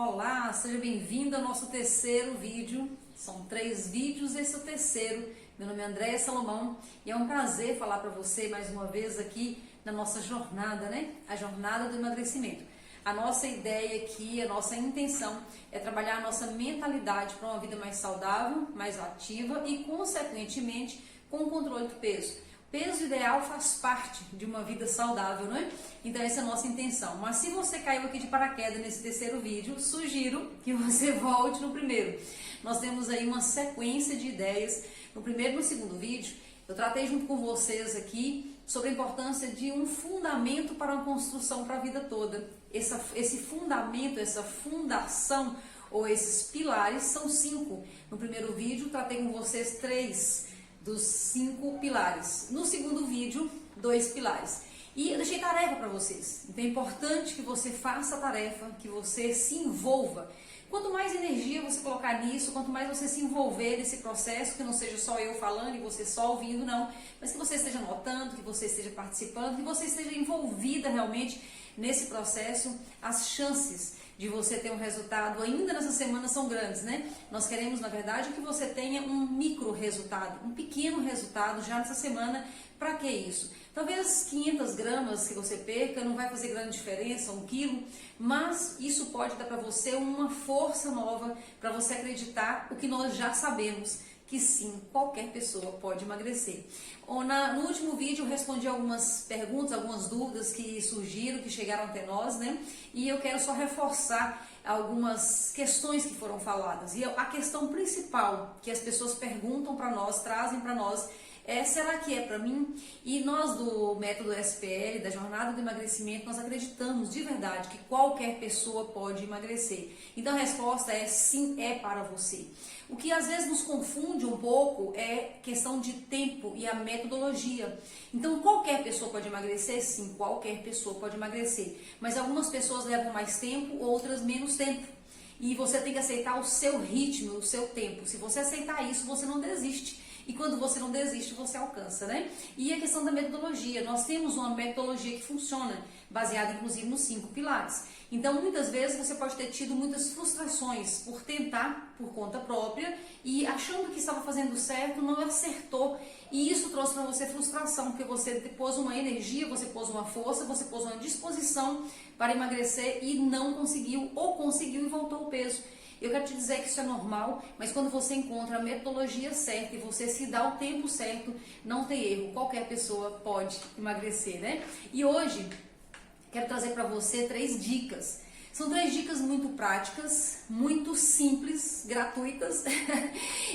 Olá, seja bem-vindo ao nosso terceiro vídeo. São 3 vídeos, esse é o terceiro. Meu nome é Andréia Salomão e é um prazer falar para você mais uma vez aqui na nossa jornada, né? A jornada do emagrecimento. A nossa ideia aqui, a nossa intenção é trabalhar a nossa mentalidade para uma vida mais saudável, mais ativa e, consequentemente, com o controle do peso. Peso ideal faz parte de uma vida saudável, não é? Então essa é a nossa intenção. Mas se você caiu aqui de paraquedas nesse terceiro vídeo, sugiro que você volte no primeiro. Nós temos aí uma sequência de ideias. No primeiro e no segundo vídeo, eu tratei junto com vocês aqui sobre a importância de um fundamento para uma construção para a vida toda. Esse fundamento, essa fundação ou esses pilares são 5. No primeiro vídeo, tratei com vocês 3 dos 5 pilares. No segundo vídeo, 2 pilares. E eu deixei tarefa para vocês. Então é importante que você faça a tarefa, que você se envolva. Quanto mais energia você colocar nisso, quanto mais você se envolver nesse processo, que não seja só eu falando e você só ouvindo, não, mas que você esteja notando, que você esteja participando, que você esteja envolvida realmente nesse processo, as chances de você ter um resultado ainda nessa semana são grandes, né? Nós queremos, na verdade, que você tenha um micro resultado, um pequeno resultado já nessa semana. Para que isso? Talvez 500 gramas que você perca não vai fazer grande diferença, 1 quilo, mas isso pode dar para você uma força nova para você acreditar o que nós já sabemos, que sim, qualquer pessoa pode emagrecer. No último vídeo eu respondi algumas perguntas, algumas dúvidas que surgiram, que chegaram até nós, né? E eu quero só reforçar algumas questões que foram faladas. E a questão principal que as pessoas perguntam para nós, trazem para nós, será que é para mim? E nós do método SPL, da jornada do emagrecimento, nós acreditamos de verdade que qualquer pessoa pode emagrecer. Então a resposta é sim, é para você. O que às vezes nos confunde um pouco é questão de tempo e a metodologia. Então qualquer pessoa pode emagrecer? Sim, qualquer pessoa pode emagrecer. Mas algumas pessoas levam mais tempo, outras menos tempo. E você tem que aceitar o seu ritmo, o seu tempo. Se você aceitar isso, você não desiste. E quando você não desiste, você alcança, né? E a questão da metodologia. Nós temos uma metodologia que funciona, baseada inclusive nos 5 pilares. Então, muitas vezes você pode ter tido muitas frustrações por tentar por conta própria e achando que estava fazendo certo, não acertou. E isso trouxe para você frustração, porque você pôs uma energia, você pôs uma força, você pôs uma disposição para emagrecer e não conseguiu, ou conseguiu e voltou o peso. Eu quero te dizer que isso é normal, mas quando você encontra a metodologia certa e você se dá o tempo certo, não tem erro. Qualquer pessoa pode emagrecer, né? E hoje, quero trazer para você 3 dicas. São 3 dicas muito práticas, muito simples, gratuitas.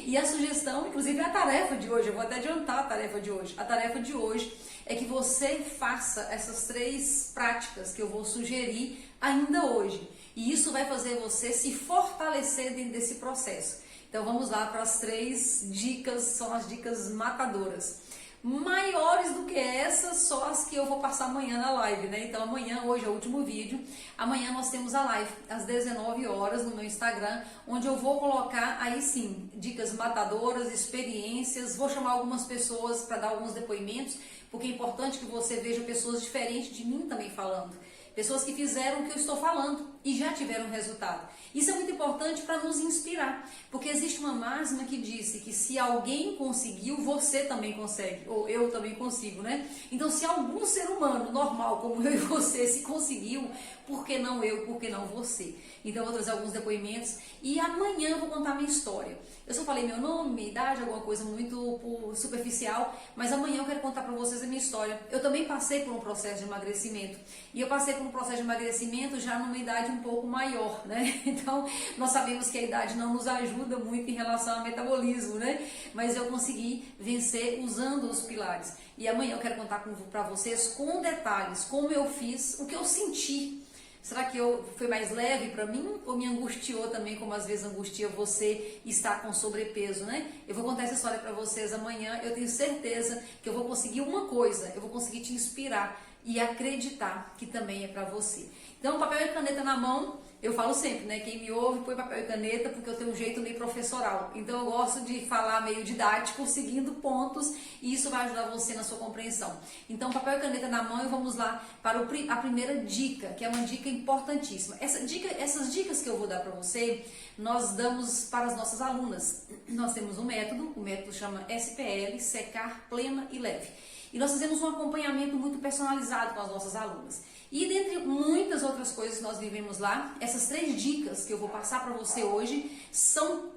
E a sugestão, inclusive é a tarefa de hoje, eu vou até adiantar a tarefa de hoje. A tarefa de hoje é que você faça essas 3 práticas que eu vou sugerir ainda hoje. E isso vai fazer você se fortalecer dentro desse processo. Então vamos lá para as 3 dicas, são as dicas matadoras. Maiores do que essas, só as que eu vou passar amanhã na live, né? Então amanhã, hoje é o último vídeo, amanhã nós temos a live às 19 horas no meu Instagram, onde eu vou colocar aí sim, dicas matadoras, experiências, vou chamar algumas pessoas para dar alguns depoimentos, porque é importante que você veja pessoas diferentes de mim também falando. Pessoas que fizeram o que eu estou falando e já tiveram resultado. Isso é muito importante para nos inspirar, porque existe uma máxima que disse que se alguém conseguiu, você também consegue, ou eu também consigo, né? Então, se algum ser humano normal como eu e você se conseguiu, por que não eu, por que não você? Então, eu vou trazer alguns depoimentos e amanhã eu vou contar minha história. Eu só falei meu nome, minha idade, alguma coisa muito superficial, mas amanhã eu quero contar para vocês a minha história. Eu também passei por um processo de emagrecimento e eu passei por um processo de emagrecimento já numa idade um pouco maior, né? Então, nós sabemos que a idade não nos ajuda muito em relação ao metabolismo, né? Mas eu consegui vencer usando os pilares. E amanhã eu quero contar para vocês com detalhes como eu fiz, o que eu senti. Será que foi mais leve para mim ou me angustiou também, como às vezes angustia você estar com sobrepeso, né? Eu vou contar essa história para vocês amanhã. Eu tenho certeza que eu vou conseguir uma coisa, eu vou conseguir te inspirar e acreditar que também é para você. Então, papel e caneta na mão, eu falo sempre, né? Quem me ouve, põe papel e caneta, porque eu tenho um jeito meio professoral. Então, eu gosto de falar meio didático, seguindo pontos, e isso vai ajudar você na sua compreensão. Então, papel e caneta na mão, e vamos lá para a primeira dica, que é uma dica importantíssima. Essas dicas que eu vou dar para você, nós damos para as nossas alunas. Nós temos um método, o método chama SPL, Secar, Plena e Leve. E nós fazemos um acompanhamento muito personalizado com as nossas alunas. E dentre muitas outras coisas que nós vivemos lá, essas 3 dicas que eu vou passar para você hoje são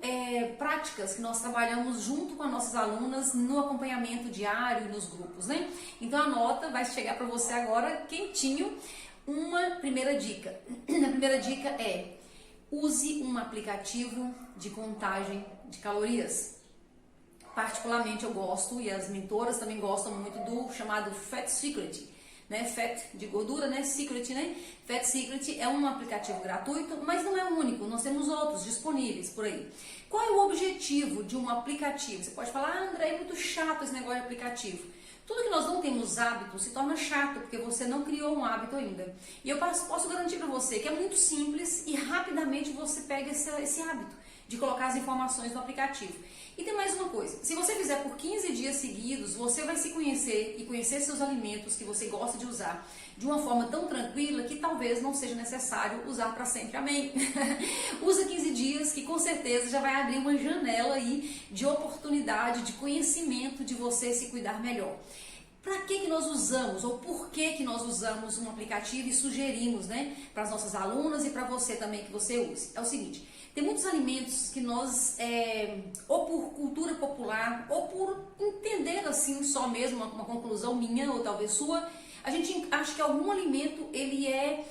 práticas que nós trabalhamos junto com as nossas alunas no acompanhamento diário e nos grupos, né? Então anota, vai chegar para você agora quentinho uma primeira dica. A primeira dica é: use um aplicativo de contagem de calorias. Particularmente eu gosto, e as mentoras também gostam muito, do chamado Fat Secret, né? Fat de gordura, né? Secret, né? Fat Secret é um aplicativo gratuito, mas não é o único, nós temos outros disponíveis por aí. Qual é o objetivo de um aplicativo? Você pode falar: ah, André, é muito chato esse negócio de aplicativo. Tudo que nós não temos hábito se torna chato, porque você não criou um hábito ainda. E eu posso garantir para você que é muito simples e rapidamente você pega esse hábito de colocar as informações no aplicativo. E tem mais uma coisa: se você fizer por 15 dias seguidos, você vai se conhecer e conhecer seus alimentos que você gosta de usar de uma forma tão tranquila que talvez não seja necessário usar para sempre. Amém? Usa 15 dias que com certeza já vai abrir uma janela aí de oportunidade, de conhecimento, de você se cuidar melhor. Para que nós usamos, ou por que nós usamos um aplicativo e sugerimos, né, para as nossas alunas e para você também que você use? É o seguinte: tem muitos alimentos que nós, ou por cultura popular, ou por entender assim só mesmo, uma conclusão minha ou talvez sua, a gente acha que algum alimento ele é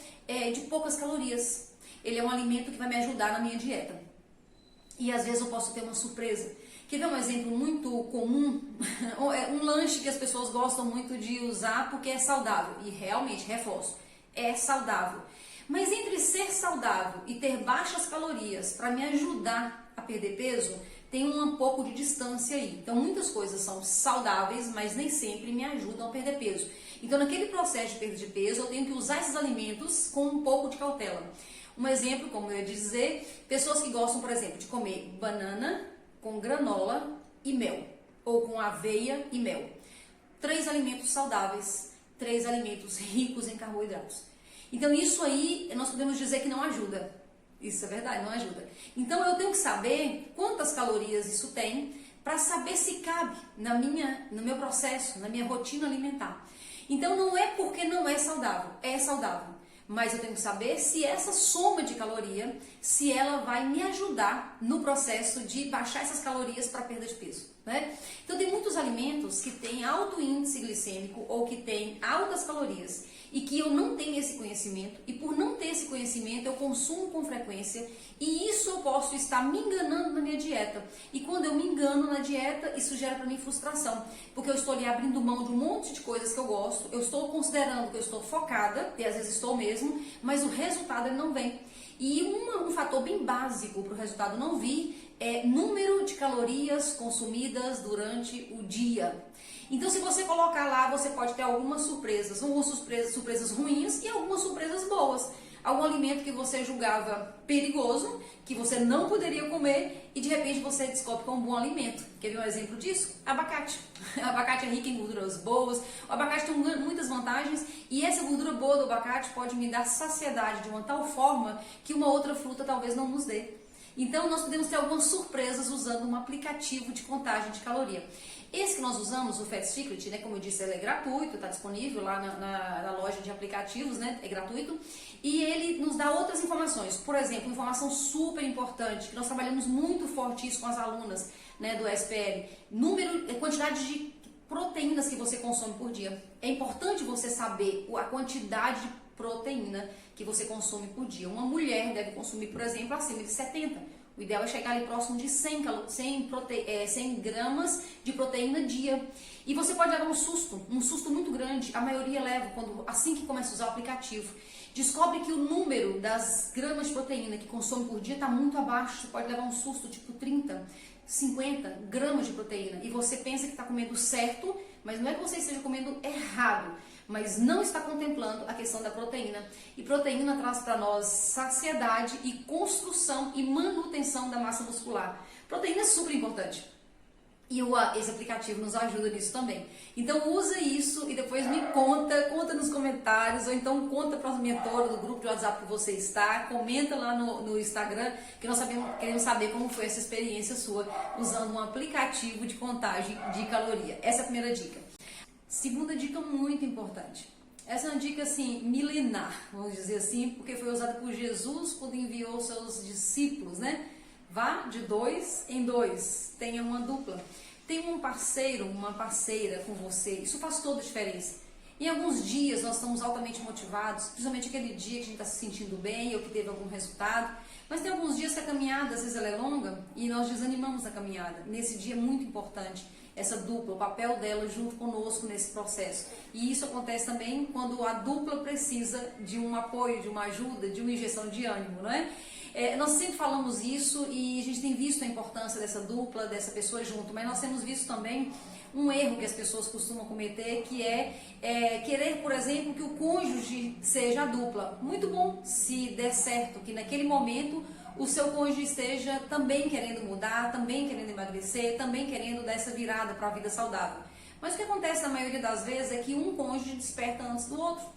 de poucas calorias. Ele é um alimento que vai me ajudar na minha dieta. E às vezes eu posso ter uma surpresa. Quer ver um exemplo muito comum? Um lanche que as pessoas gostam muito de usar porque é saudável. E realmente, reforço, é saudável. Mas entre ser saudável e ter baixas calorias para me ajudar a perder peso, tem um pouco de distância aí. Então muitas coisas são saudáveis, mas nem sempre me ajudam a perder peso. Então naquele processo de perda de peso, eu tenho que usar esses alimentos com um pouco de cautela. Um exemplo, como eu ia dizer, pessoas que gostam, por exemplo, de comer banana com granola e mel, ou com aveia e mel. 3 alimentos saudáveis, 3 alimentos ricos em carboidratos. Então isso aí nós podemos dizer que não ajuda. Isso é verdade, não ajuda. Então eu tenho que saber quantas calorias isso tem para saber se cabe no meu processo, na minha rotina alimentar. Então não é porque não é saudável, é saudável. Mas eu tenho que saber se essa soma de caloria, se ela vai me ajudar no processo de baixar essas calorias para perda de peso, né? Então tem muitos alimentos que têm alto índice glicêmico ou que têm altas calorias e que eu não tenho esse conhecimento, e por não ter esse conhecimento eu consumo com frequência, e isso eu posso estar me enganando na minha dieta. E quando eu me engano na dieta, isso gera para mim frustração, porque eu estou ali abrindo mão de um monte de coisas que eu gosto, eu estou considerando que eu estou focada, e às vezes estou mesmo, mas o resultado ele não vem. E um fator bem básico para o resultado não vir é número de calorias consumidas durante o dia. Então, se você colocar lá, você pode ter algumas surpresas ruins e algumas surpresas boas. Algum alimento que você julgava perigoso, que você não poderia comer, e de repente você descobre que é um bom alimento. Quer ver um exemplo disso? Abacate. O abacate é rico em gorduras boas, o abacate tem muitas vantagens, e essa gordura boa do abacate pode me dar saciedade de uma tal forma que uma outra fruta talvez não nos dê. Então, nós podemos ter algumas surpresas usando um aplicativo de contagem de caloria. Esse que nós usamos, o Fat Secret, né, como eu disse, ele é gratuito, está disponível lá na loja de aplicativos, né, é gratuito, e ele nos dá outras informações. Por exemplo, informação super importante, que nós trabalhamos muito forte isso com as alunas, né, do SPL, quantidade de proteínas que você consome por dia. É importante você saber a quantidade de proteína que você consome por dia. Uma mulher deve consumir, por exemplo, acima de 70. O ideal é chegar ali próximo de 100 gramas de proteína dia. E você pode levar um susto muito grande. A maioria leva assim que começa a usar o aplicativo. Descobre que o número das gramas de proteína que consome por dia está muito abaixo. Você pode levar um susto, tipo 30, 50 gramas de proteína. E você pensa que está comendo certo, mas não é que você esteja comendo errado. mas não está contemplando a questão da proteína. E proteína traz para nós saciedade e construção e manutenção da massa muscular. Proteína é super importante. E esse aplicativo nos ajuda nisso também. Então usa isso e depois me conta nos comentários, ou então conta para a mentora do grupo de WhatsApp que você está, comenta lá no Instagram, que nós queremos saber como foi essa experiência sua usando um aplicativo de contagem de caloria. Essa é a primeira dica. Segunda dica muito importante. Essa é uma dica assim, milenar, vamos dizer assim, porque foi usada por Jesus quando enviou seus discípulos, né? Vá de 2 em 2, tenha uma dupla. Tenha um parceiro, uma parceira com você, isso faz toda a diferença. Em alguns dias nós estamos altamente motivados, principalmente aquele dia que a gente está se sentindo bem ou que teve algum resultado, mas tem alguns dias que a caminhada às vezes ela é longa e nós desanimamos na caminhada. Nesse dia é muito importante essa dupla, o papel dela junto conosco nesse processo. E isso acontece também quando a dupla precisa de um apoio, de uma ajuda, de uma injeção de ânimo, não é? Nós sempre falamos isso e a gente tem visto a importância dessa dupla, dessa pessoa junto, mas nós temos visto também um erro que as pessoas costumam cometer, que é querer, por exemplo, que o cônjuge seja a dupla. Muito bom se der certo, que naquele momento o seu cônjuge esteja também querendo mudar, também querendo emagrecer, também querendo dar essa virada para a vida saudável. Mas o que acontece na maioria das vezes é que um cônjuge desperta antes do outro.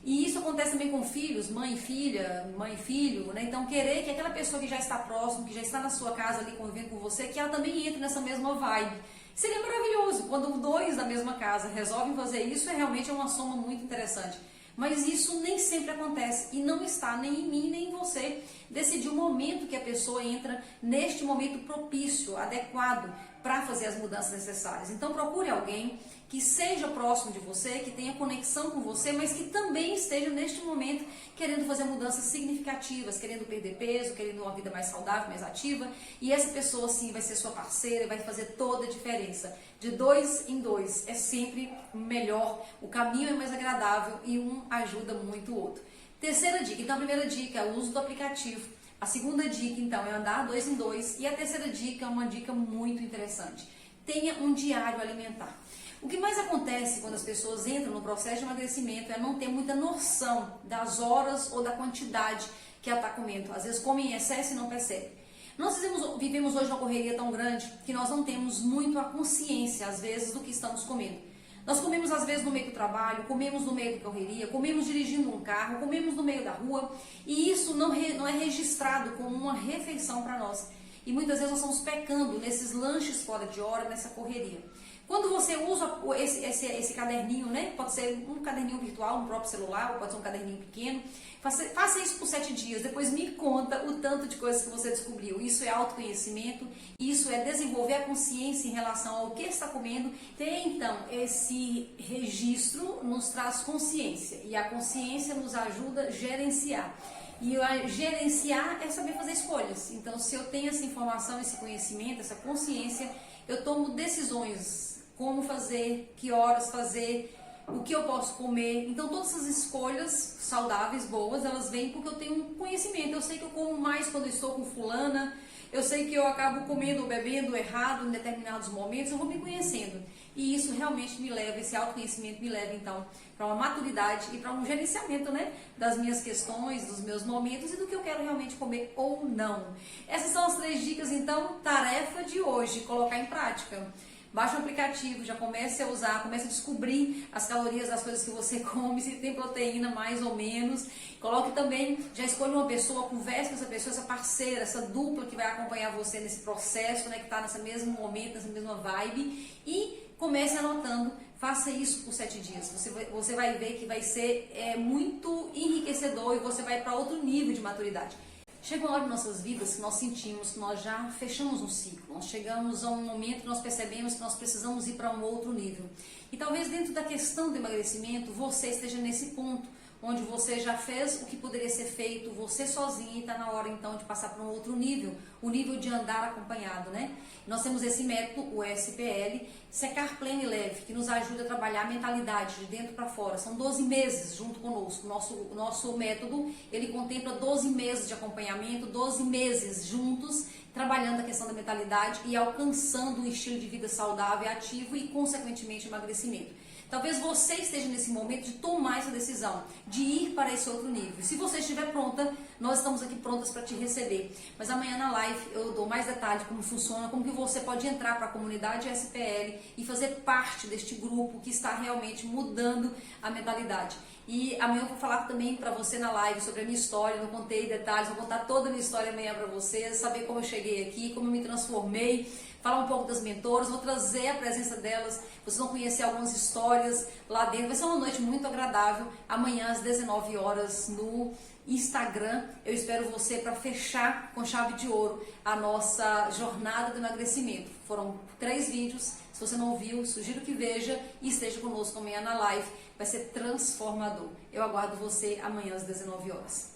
E isso acontece também com filhos, mãe e filha, mãe e filho, né? Então querer que aquela pessoa que já está próximo, que já está na sua casa ali convivendo com você, que ela também entre nessa mesma vibe. Seria maravilhoso, quando dois da mesma casa resolvem fazer isso, realmente uma soma muito interessante. Mas isso nem sempre acontece e não está nem em mim nem em você decidir o momento que a pessoa entra neste momento propício, adequado para fazer as mudanças necessárias. Então procure alguém que seja próximo de você, que tenha conexão com você, mas que também esteja neste momento querendo fazer mudanças significativas, querendo perder peso, querendo uma vida mais saudável, mais ativa. E essa pessoa sim vai ser sua parceira e vai fazer toda a diferença. De 2 em 2 é sempre melhor, o caminho é mais agradável e um ajuda muito o outro. Terceira dica, então a primeira dica é o uso do aplicativo. A segunda dica, então, é andar 2 em 2. E a terceira dica é uma dica muito interessante. Tenha um diário alimentar. O que mais acontece quando as pessoas entram no processo de emagrecimento é não ter muita noção das horas ou da quantidade que ela está comendo. Às vezes come em excesso e não percebe. Nós vivemos hoje uma correria tão grande que nós não temos muito a consciência, às vezes, do que estamos comendo. Nós comemos às vezes no meio do trabalho, comemos no meio da correria, comemos dirigindo um carro, comemos no meio da rua e isso não é registrado como uma refeição para nós. E muitas vezes nós estamos pecando nesses lanches fora de hora, nessa correria. Quando você usa esse caderninho, né? Pode ser um caderninho virtual, um próprio celular, ou pode ser um caderninho pequeno. Faça isso por 7 dias, depois me conta o tanto de coisas que você descobriu. Isso é autoconhecimento, isso é desenvolver a consciência em relação ao que está comendo. Ter, então, esse registro nos traz consciência, e a consciência nos ajuda a gerenciar. E gerenciar é saber fazer escolhas. Então, se eu tenho essa informação, esse conhecimento, essa consciência, eu tomo decisões, como fazer, que horas fazer, o que eu posso comer. Então todas essas escolhas saudáveis, boas, elas vêm porque eu tenho um conhecimento. Eu sei que eu como mais quando eu estou com fulana, eu sei que eu acabo comendo ou bebendo errado em determinados momentos, eu vou me conhecendo. E isso realmente me leva, esse autoconhecimento me leva então para uma maturidade e para um gerenciamento, né, das minhas questões, dos meus momentos e do que eu quero realmente comer ou não. Essas são as 3 dicas, então, tarefa de hoje, colocar em prática. Baixa o aplicativo, já comece a usar, comece a descobrir as calorias das coisas que você come, se tem proteína mais ou menos. Coloque também, já escolha uma pessoa, converse com essa pessoa, essa parceira, essa dupla que vai acompanhar você nesse processo, né, que está nesse mesmo momento, nessa mesma vibe. E comece anotando, faça isso por 7 dias. Você vai ver que vai ser muito enriquecedor e você vai para outro nível de maturidade. Chega uma hora em nossas vidas que nós sentimos que nós já fechamos um ciclo, nós chegamos a um momento que nós percebemos que nós precisamos ir para um outro nível. E talvez dentro da questão do emagrecimento, você esteja nesse ponto, onde você já fez o que poderia ser feito, você sozinho, e está na hora então de passar para um outro nível, o nível de andar acompanhado, né? Nós temos esse método, o SPL, Secar Pleno e Leve, que nos ajuda a trabalhar a mentalidade de dentro para fora. São 12 meses junto conosco. O nosso método, ele contempla 12 meses de acompanhamento, 12 meses juntos, trabalhando a questão da mentalidade e alcançando um estilo de vida saudável e ativo e, consequentemente, emagrecimento. Talvez você esteja nesse momento de tomar essa decisão, de ir para esse outro nível. Se você estiver pronta, nós estamos aqui prontas para te receber. Mas amanhã na live eu dou mais detalhes de como funciona, como que você pode entrar para a comunidade SPL e fazer parte deste grupo que está realmente mudando a mentalidade. E amanhã eu vou falar também para você na live sobre a minha história, não contei detalhes, vou contar toda a minha história amanhã para vocês, saber como eu cheguei aqui, como eu me transformei, falar um pouco das mentoras, vou trazer a presença delas, vocês vão conhecer algumas histórias lá dentro, vai ser uma noite muito agradável, amanhã às 19 horas no Instagram, eu espero você para fechar com chave de ouro a nossa jornada do emagrecimento. Foram 3 vídeos, se você não viu, sugiro que veja e esteja conosco amanhã na live, vai ser transformador. Eu aguardo você amanhã às 19 horas.